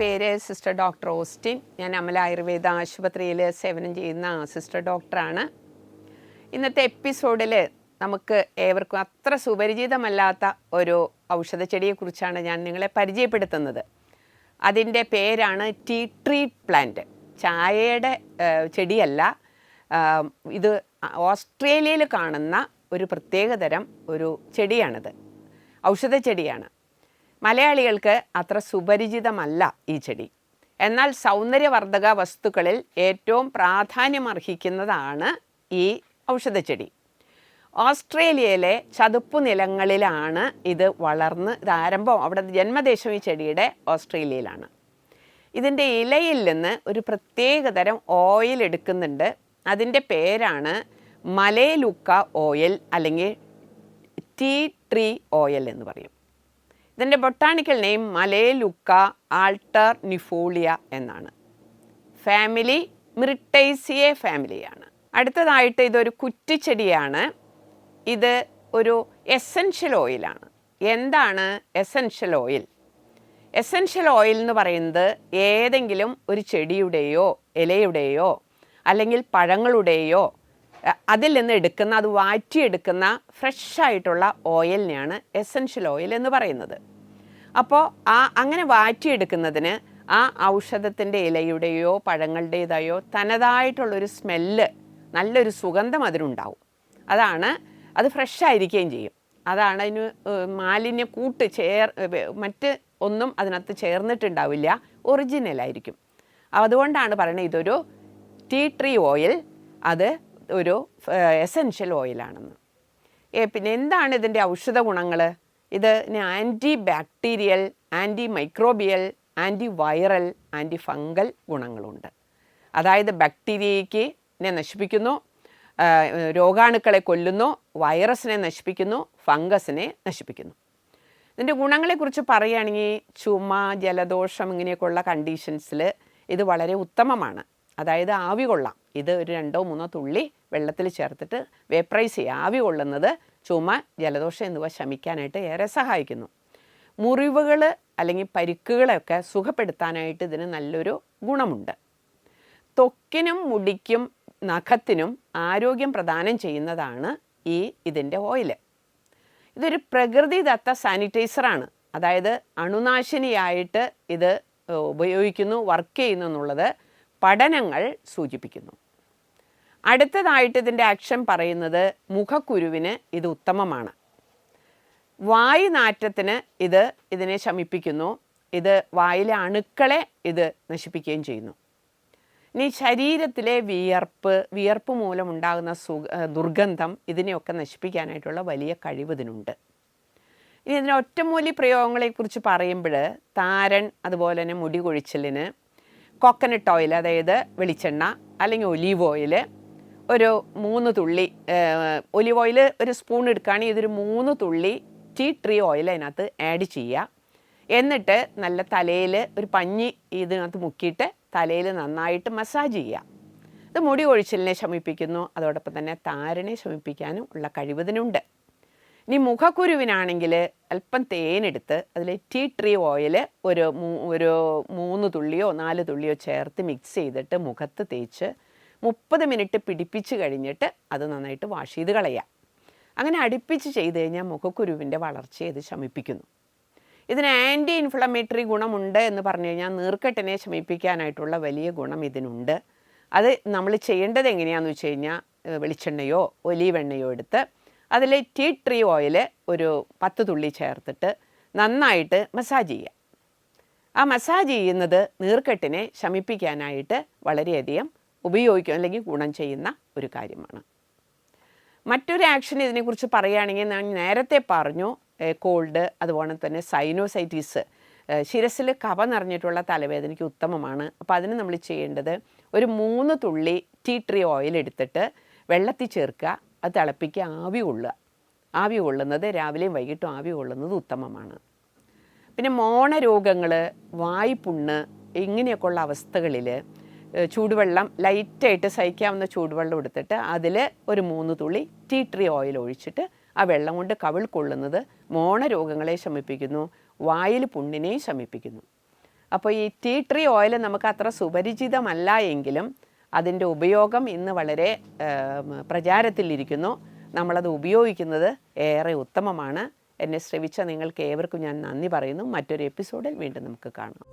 പേര് sister doctor Austin. ഞാൻ അമല ആയുർവേദ ആശുപത്രിയിൽ സേവനം ചെയ്യുന്ന സിസ്റ്റർ ഡോക്ടറാണ്. ഇന്നത്തെ എപ്പിസോഡിൽ നമുക്ക് ഏവർക്കും അത്ര സുപരിചിതമല്ലാത്ത ഒരു ഔഷധച്ചെടിയെക്കുറിച്ചാണ് ഞാൻ നിങ്ങളെ പരിചയപ്പെടുത്തുന്നത്. അതിൻ്റെ പേരാണ് ടീ ട്രീ പ്ലാന്റ്. ചായയുടെ ചെടിയല്ല, ഇത് ഓസ്ട്രേലിയയിൽ കാണുന്ന ഒരു പ്രത്യേകതരം ഒരു ചെടിയാണിത്. ഔഷധച്ചെടിയാണ്. മലയാളികൾക്ക് അത്ര സുപരിചിതമല്ല ഈ ചെടി. എന്നാൽ സൗന്ദര്യവർദ്ധക വസ്തുക്കളിൽ ഏറ്റവും പ്രാധാന്യമർഹിക്കുന്നതാണ് ഈ ഔഷധച്ചെടി. ഓസ്ട്രേലിയയിലെ ചതുപ്പു നിലങ്ങളിലാണ് ഇത് വളർന്ന് ആരംഭം. അവിടെ ജന്മദേശം ഈ ചെടിയുടെ ഓസ്ട്രേലിയയിലാണ്. ഇതിൻ്റെ ഇലയിൽ നിന്ന് ഒരു പ്രത്യേകതരം ഓയിൽ എടുക്കുന്നുണ്ട്. അതിൻ്റെ പേരാണ് മലേലുക്ക ഓയിൽ, അല്ലെങ്കിൽ ടീ ട്രീ ഓയിൽ എന്ന് പറയും. ഇതിൻ്റെ ബൊട്ടാണിക്കൽ നെയിം മലേലുക്ക ആൾട്ടർനിഫോളിയ എന്നാണ്. ഫാമിലി മിറിട്ടേസിയെ ഫാമിലിയാണ്. അടുത്തതായിട്ട് ഇതൊരു കുറ്റിച്ചെടിയാണ്. ഇത് ഒരു എസൻഷ്യൽ ഓയിലാണ്. എന്താണ് എസൻഷ്യൽ ഓയിൽ? എസൻഷ്യൽ ഓയിൽ എന്ന് പറയുന്നത് ഏതെങ്കിലും ഒരു ചെടിയുടെയോ ഇലയുടെയോ അല്ലെങ്കിൽ പഴങ്ങളുടെയോ അതിൽ നിന്ന് എടുക്കുന്ന, അത് വാറ്റിയെടുക്കുന്ന ഫ്രഷായിട്ടുള്ള ഓയിലിനെയാണ് എസൻഷ്യൽ ഓയിൽ എന്ന് പറയുന്നത്. അപ്പോൾ അങ്ങനെ വാറ്റിയെടുക്കുന്നതിന് ആ ഔഷധത്തിൻ്റെ ഇലയുടെയോ പഴങ്ങളുടേതായോ തനതായിട്ടുള്ളൊരു സ്മെല്ല്, നല്ലൊരു സുഗന്ധം അതിനുണ്ടാവും. അത് ഫ്രഷായിരിക്കുകയും ചെയ്യും. അതാണ് അതിന് മാലിന്യ കൂട്ട് മറ്റ് ഒന്നും അതിനകത്ത് ചേർന്നിട്ടുണ്ടാവില്ല, ഒറിജിനലായിരിക്കും. അതുകൊണ്ടാണ് പറയുന്നത് ഇതൊരു ടീ ട്രീ ഓയിൽ, അത് ഒരു എസൻഷ്യൽ ഓയിലാണെന്ന്. പിന്നെ എന്താണ് ഇതിൻ്റെ ഔഷധ ഗുണങ്ങൾ? ഇതിന് anti bacterial, anti microbial, anti viral, anti fungal ഗുണങ്ങളുണ്ട്. അതായത് ബാക്ടീരിയയ്ക്ക് നശിപ്പിക്കുന്നു, രോഗാണുക്കളെ കൊല്ലുന്നു, വൈറസിനെ നശിപ്പിക്കുന്നു, ഫംഗസിനെ നശിപ്പിക്കുന്നു. ഇതിൻ്റെ ഗുണങ്ങളെക്കുറിച്ച് പറയുകയാണെങ്കിൽ ചുമ, ജലദോഷം ഇങ്ങനെയൊക്കെയുള്ള കണ്ടീഷൻസിൽ ഇത് വളരെ ഉത്തമമാണ്. അതായത് ആവി കൊള്ളാം. ഇത് ഒരു 2-3 തുള്ളി വെള്ളത്തിൽ ചേർത്തിട്ട് വേപ്പറൈസ് ചെയ്യുക. ആവി കൊള്ളുന്നത് ചുമ, ജലദോഷം എന്നിവ ശമിക്കാനായിട്ട് ഏറെ സഹായിക്കുന്നു. മുറിവുകൾ അല്ലെങ്കിൽ പരിക്കുകളൊക്കെ സുഖപ്പെടുത്താനായിട്ട് ഇതിന് നല്ലൊരു ഗുണമുണ്ട്. ത്വക്കിനും മുടിക്കും നഖത്തിനും ആരോഗ്യം പ്രദാനം ചെയ്യുന്നതാണ് ഇതിൻ്റെ ഓയിൽ. ഇതൊരു പ്രകൃതിദത്ത സാനിറ്റൈസറാണ്. അതായത് അണുനാശിനിയായിട്ട് ഇത് ഉപയോഗിക്കുന്നു, വർക്ക് ചെയ്യുന്നു എന്നുള്ളത് പഠനങ്ങൾ സൂചിപ്പിക്കുന്നു. അടുത്തതായിട്ട് ഇതിൻ്റെ ആക്ഷൻ പറയുന്നത് മുഖക്കുരുവിന് ഇത് ഉത്തമമാണ്. വായുനാറ്റത്തിന് ഇതിനെ ശമിപ്പിക്കുന്നു. ഇത് വായിലെ അണുക്കളെ ഇത് നശിപ്പിക്കുകയും ചെയ്യുന്നു. ഇനി ശരീരത്തിലെ വിയർപ്പ് മൂലം ഉണ്ടാകുന്ന ദുർഗന്ധം ഇതിനെയൊക്കെ നശിപ്പിക്കാനായിട്ടുള്ള വലിയ കഴിവ് ഇതിനുണ്ട്. ഇനി ഇതിൻ്റെ ഒറ്റമൂലി പ്രയോഗങ്ങളെക്കുറിച്ച് പറയുമ്പോൾ താരൻ, അതുപോലെ തന്നെ മുടി കൊഴിച്ചിലിന് കോക്കനട്ട് ഓയിൽ, അതായത് വെളിച്ചെണ്ണ അല്ലെങ്കിൽ ഒലീവ് ഓയിൽ, ഒരു 3 തുള്ളി ഒലീവ് ഓയിൽ ഒരു സ്പൂൺ എടുക്കുകയാണെങ്കിൽ ഇതൊരു 3 തുള്ളി ടീ ട്രീ ഓയിൽ അതിനകത്ത് ആഡ് ചെയ്യുക. എന്നിട്ട് നല്ല തലയിൽ ഒരു പഞ്ഞി ഇതിനകത്ത് മുക്കിയിട്ട് തലയിൽ നന്നായിട്ട് മസാജ് ചെയ്യുക. ഇത് മുടി കൊഴിച്ചിലിനെ ശമിപ്പിക്കുന്നു. അതോടൊപ്പം തന്നെ താരനെ ശമിപ്പിക്കാനും ഉള്ള കഴിവതിനുണ്ട്. ഇനി മുഖക്കുരുവിനാണെങ്കിൽ അല്പം തേനെടുത്ത് അതിൽ ടീ ട്രീ ഓയിൽ ഒരു 3 തുള്ളിയോ 4 തുള്ളിയോ ചേർത്ത് മിക്സ് ചെയ്തിട്ട് മുഖത്ത് തേച്ച് 30 മിനിറ്റ് പിടിപ്പിച്ച് കഴിഞ്ഞിട്ട് അത് നന്നായിട്ട് വാഷ് ചെയ്ത് കളയുക. അങ്ങനെ അടുപ്പിച്ച് ചെയ്ത് കഴിഞ്ഞാൽ മുഖക്കുരുവിൻ്റെ വളർച്ചയെ ഇത് ശമിപ്പിക്കുന്നു. ഇതിന് ആൻറ്റി ഇൻഫ്ലമേറ്ററി ഗുണമുണ്ട് എന്ന് പറഞ്ഞു കഴിഞ്ഞാൽ നീർക്കെട്ടിനെ ശമിപ്പിക്കാനായിട്ടുള്ള വലിയ ഗുണം ഇതിനുണ്ട്. അത് നമ്മൾ ചെയ്യേണ്ടത് എങ്ങനെയാണെന്ന് വെച്ച് കഴിഞ്ഞാൽ വെളിച്ചെണ്ണയോ ഒലീവ് എണ്ണയോ എടുത്ത് അതിൽ ടീ ട്രീ ഓയിൽ ഒരു 10 തുള്ളി ചേർത്തിട്ട് നന്നായിട്ട് മസാജ് ചെയ്യുക. ആ മസാജ് ചെയ്യുന്നത് നീർക്കെട്ടിനെ ശമിപ്പിക്കാനായിട്ട് വളരെയധികം ഉപയോഗിക്കും, അല്ലെങ്കിൽ ഗുണം ചെയ്യുന്ന ഒരു കാര്യമാണ്. മറ്റൊരു ആക്ഷൻ ഇതിനെക്കുറിച്ച് പറയുകയാണെങ്കിൽ ഞാൻ നേരത്തെ പറഞ്ഞു, കോൾഡ്, അതുപോലെ തന്നെ സൈനോസൈറ്റിസ്, ശിരസിൽ കഫ നിറഞ്ഞിട്ടുള്ള തലവേദനയ്ക്ക് ഉത്തമമാണ്. അപ്പോൾ അതിന് നമ്മൾ ചെയ്യേണ്ടത് ഒരു 3 തുള്ളി ടീ ട്രീ ഓയിൽ എടുത്തിട്ട് വെള്ളത്തിൽ ചേർക്കുക, അത് തിളപ്പിക്കുക, ആവി കൊള്ളുക. ആവി കൊള്ളുന്നത് രാവിലെയും വൈകിട്ടും ആവി കൊള്ളുന്നത് ഉത്തമമാണ്. പിന്നെ മോണരോഗങ്ങൾ, വായ്പുണ്ണ് ഇങ്ങനെയൊക്കെയുള്ള അവസ്ഥകളിൽ ചൂടുവെള്ളം ലൈറ്റായിട്ട് സഹിക്കാവുന്ന ചൂടുവെള്ളം എടുത്തിട്ട് അതിൽ ഒരു 3 തുള്ളി ടീ ട്രീ ഓയിൽ ഒഴിച്ചിട്ട് ആ വെള്ളം കൊണ്ട് കവിൾ കൊള്ളുന്നത് മോണരോഗങ്ങളെ ശമിപ്പിക്കുന്നു, വായിൽ പുണ്ണിനെയും ശമിപ്പിക്കുന്നു. അപ്പോൾ ഈ ടീ ട്രീ ഓയിൽ നമുക്ക് അത്ര സുപരിചിതമല്ല എങ്കിലും അതിൻ്റെ ഉപയോഗം ഇന്ന് വളരെ പ്രചാരത്തിലിരിക്കുന്നു. നമ്മളത് ഉപയോഗിക്കുന്നത് ഏറെ ഉത്തമമാണ്. എന്നെ ശ്രവിച്ച നിങ്ങൾക്ക് ഏവർക്കും ഞാൻ നന്ദി പറയുന്നു. മറ്റൊരു എപ്പിസോഡിൽ വീണ്ടും നമുക്ക് കാണാം.